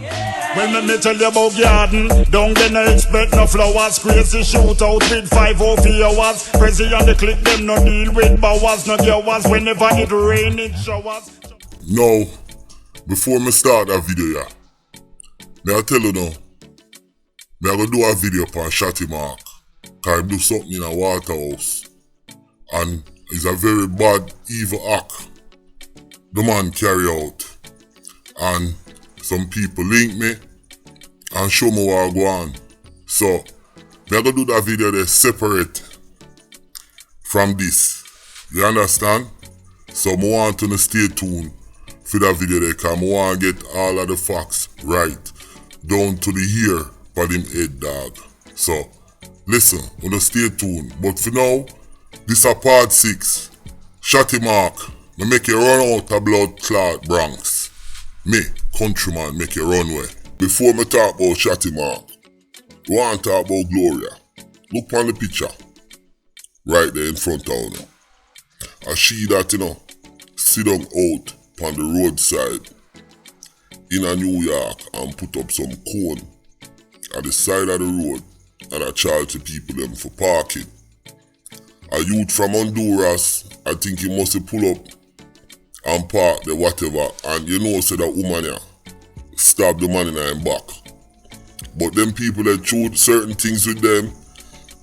Well, me tell you about garden. Don't get no expect no flowers. Crazy shootout with 5 hours. Crazy on the click, them no deal with bowers. No hours whenever it rain, it showers. Now, before me start that video, may I tell you now, me I go do a video on Shotty Mark. Cause I do something in a waterhouse. And it's a very bad, evil act the man carry out. And some people link me and show me what I go on. So, me I go do that video there separate from this. You understand? So, I want to stay tuned for that video there, because I want to get all of the facts right down to the hair for them head, dog. So, listen, wanna stay tuned. But for now, this is part 6. Shotty Mark, me make you run out of blood clot Bronx. Me, countryman, make you run away. Before me talk about Shotty Mark, we want to talk about Gloria. Look on the picture, right there in front of you. And she that, sit down out on the roadside in a New York and put up some cone at the side of the road and I charge the people them for parking. A youth from Honduras, I think he must have pull up and park the whatever, and say that woman here stab the man in her back. But them people that shoot certain things with them,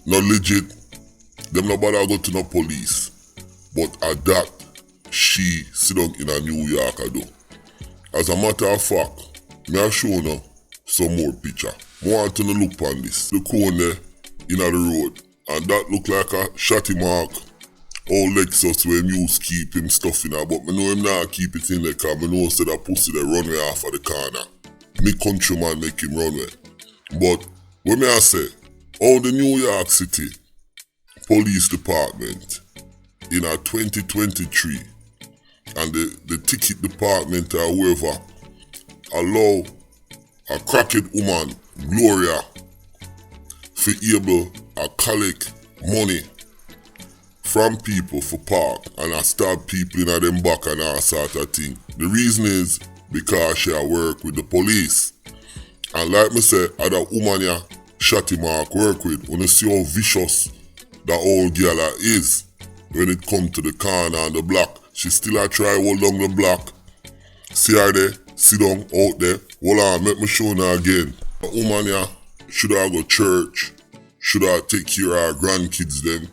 not legit, them no bother go to no police. But at that, she sit down in a New York I do. As a matter of fact, me I show you some more picture. I want to look on this. The cone there in the road. And that look like a Shotty Mark. All Lexus where him use keep him stuff in there. But me know him not keep it in there, because me know say that pussy they run way off of the corner. Me countryman make him run way. But when me I say, all the New York City Police Department in a 2023 and the ticket department or whoever allow a cracked woman, Gloria, for able to collect money from people for park and I stab people in them back and all sort of thing. The reason is because she work with the police. And like me say, that woman here, Shotty Mark work with, when you see how vicious that old girl is when it come to the corner and the block. She still a try hold down the block. See her there, sit down out there. Hold on, make me show her again. That woman here should have go church, should have take care of her grandkids them.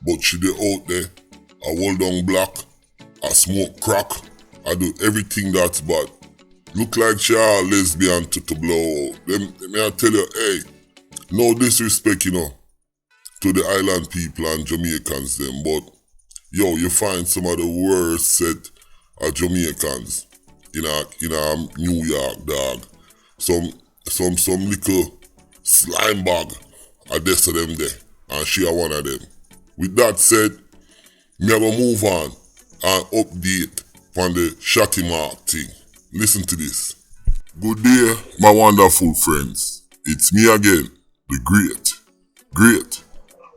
But she dey out there, I hold down block, I smoke crack, I do everything that's bad. Look like she a lesbian to blow out. Them, may I tell you, hey, no disrespect, to the island people and Jamaicans them, but yo, you find some of the worst set of Jamaicans in a New York, dog. Some little slime bag are there to them there, and she are one of them. With that said, me I go move on and update on the Shotty Mark thing. Listen to this. Good day, my wonderful friends. It's me again, the great,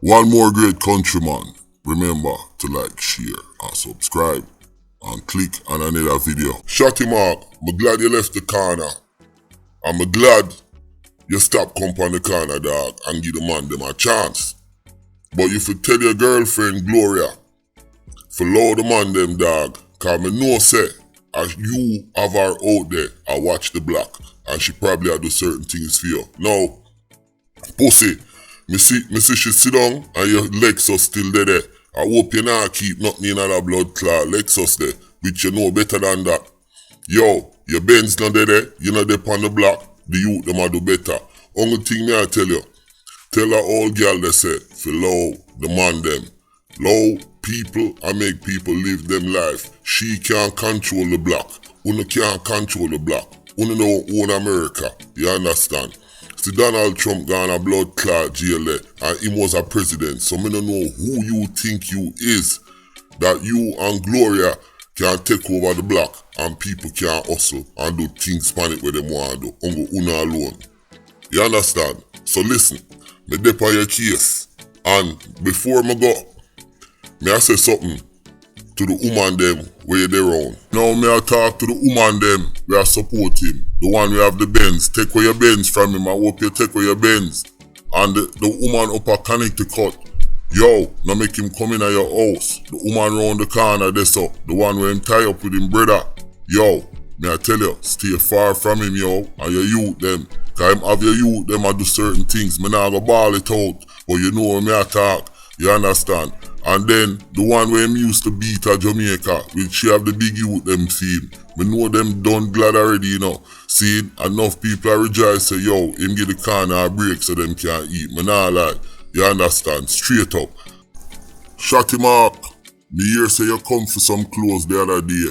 one more great countryman. Remember to like, share, and subscribe, and click on another video. Shotty Mark, I'm glad you left the corner. I'm glad you stopped come on the corner, dog, and give the man them a chance. But you should tell your girlfriend, Gloria, for allow the man them, dog, cause me know say, as you have her out there, I watch the block, and she probably a do certain things for you. Now, pussy, me see she sit down, and your Lexus still there. I hope you not keep nothing in that blood clot Lexus there, which you know better than that. Yo, your Benz not there, you know they on the block, the youth them a do better. Only thing me I tell you, tell her old girl they say, for love the man them. Love people and make people live them life. She can't control the block. Una can't control the block. Una don't own America. You understand? See, Donald Trump gone a blood clot jail there, and he was a president. So me don't know who you think you is, that you and Gloria can take over the block and people can hustle and do things on it where they want to do. Ongo una alone. You understand? So listen, me dep on your case. And before me go, may I say something to the woman them where they round. Now me I talk to the woman them where I support him. The one we have the Benz. Take away your Benz from him. I hope you take away your Benz. And the woman up a Connecticut. Yo, now make him come in at your house. The woman round the corner there so. The one where him tie up with him brother. Yo, me I tell you, stay far from him yo. And your youth them. Cause him have your youth them I do certain things. Me nah go ball it out. But you know me I talk. You understand? And then the one where him used to beat at Jamaica, which she have the big youth them team. Me know them done glad already, you know. See, enough people are rejoice say, yo, him get the corner a break so them can't eat. Me nah lie. You understand? Straight up. Shotty Mark, me hear say you come for some clothes the other day.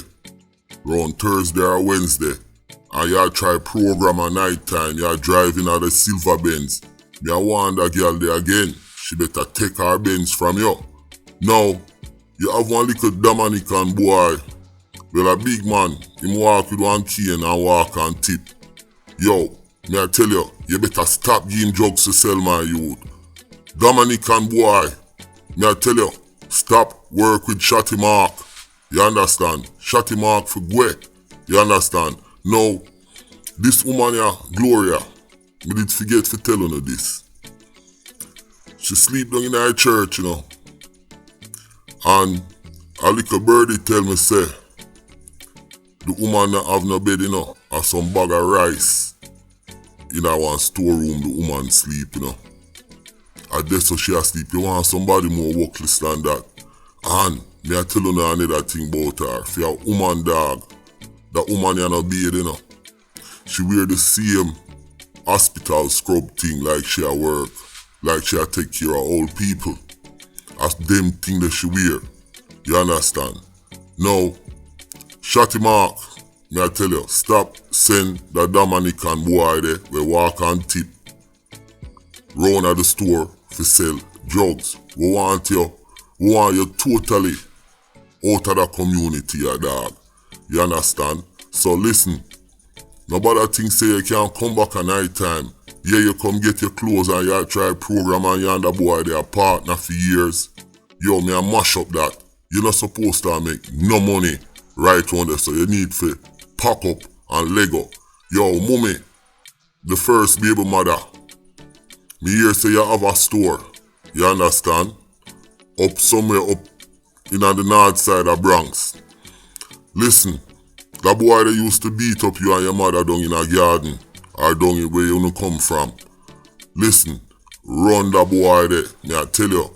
Around Thursday or Wednesday. And you try program at night time. You driving at the silver Benz. Me I want that girl there again. She better take her Benz from you. Now, you have one little Dominican boy. Well, a big man, him walk with one cane and walk on tip. Yo, me I tell you, you better stop giving drugs to sell my youth. Dominican boy, me I tell you, stop work with Shotty Mark. You understand? Shotty Mark for WEY. You understand? Now, this woman here, Gloria, me did forget to tell her this. She sleep down in her church, you know. And a little birdie tell me say, the woman not have no bed, you know, or some bag of rice in one storeroom the woman sleep, you know. And that's how she asleep. You want somebody more workless than that. And me I tell you another thing about her. For a woman dog, that woman you no bed, you know. She wear the same hospital scrub thing like she a work. Like she a take care of old people. As them thing that she wear. You understand? Now, Shotty Mark, me I tell you, stop send the Dominican boy there we walk on tip round at the store for sell drugs. We want you totally out of the community, ya dog. You understand? So listen, nobody think say you can't come back at night time. Yeah, you come get your clothes and you try program and you and the boy they are partner for years. Yo, me I mash up that. You're not supposed to make no money right on there, so you need to pack up and Lego. Yo, mommy, the first baby mother, me hear say you have a store, you understand? Up somewhere up in the north side of Bronx. Listen, that boy that used to beat up you and your mother down in a garden, or down in where you come from. Listen, run that boy there, me I tell you.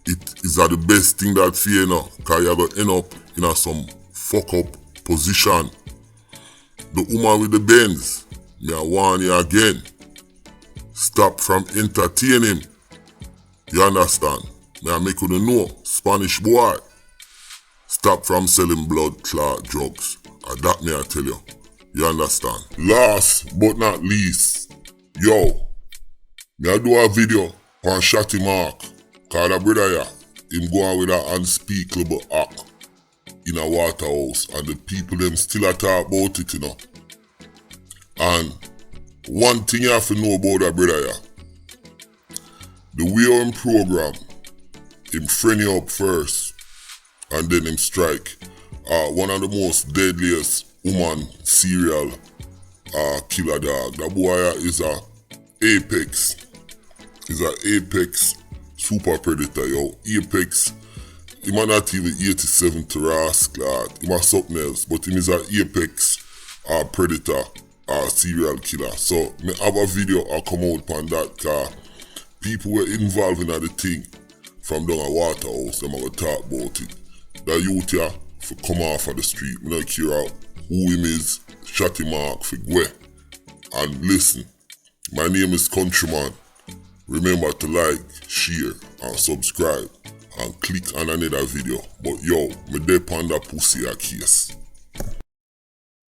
It is the best thing that fear now, cause you're gonna end up in some fuck up position. The woman with the Benz, me I warn you again. Stop from entertaining. You understand? Me I make you know, Spanish boy. Stop from selling blood clot drugs. And that me I tell you. You understand? Last but not least, yo, me I do a video on Shotty Mark. Cause that brother here, him go on with an unspeakable act in a waterhouse and the people them still a talk about it, you know. And one thing you have to know about that brother here, the way him program, him friend you up first and then him strike. One of the most deadliest woman serial killer dog. That boy is a apex. He's an apex super predator, yo. Apex. He might not even 87 to rascal. He might something else, but he is an apex predator serial killer. So me have a video I come out on that car. People were involved in the thing from down a waterhouse. Them I will talk about it. That youth here for come off of the street. Me not care out who him is. Shotty Mark for WEY. And listen, my name is Countryman. Remember to like, share, and subscribe, and click on another video. But yo, me dey on that pussy a case.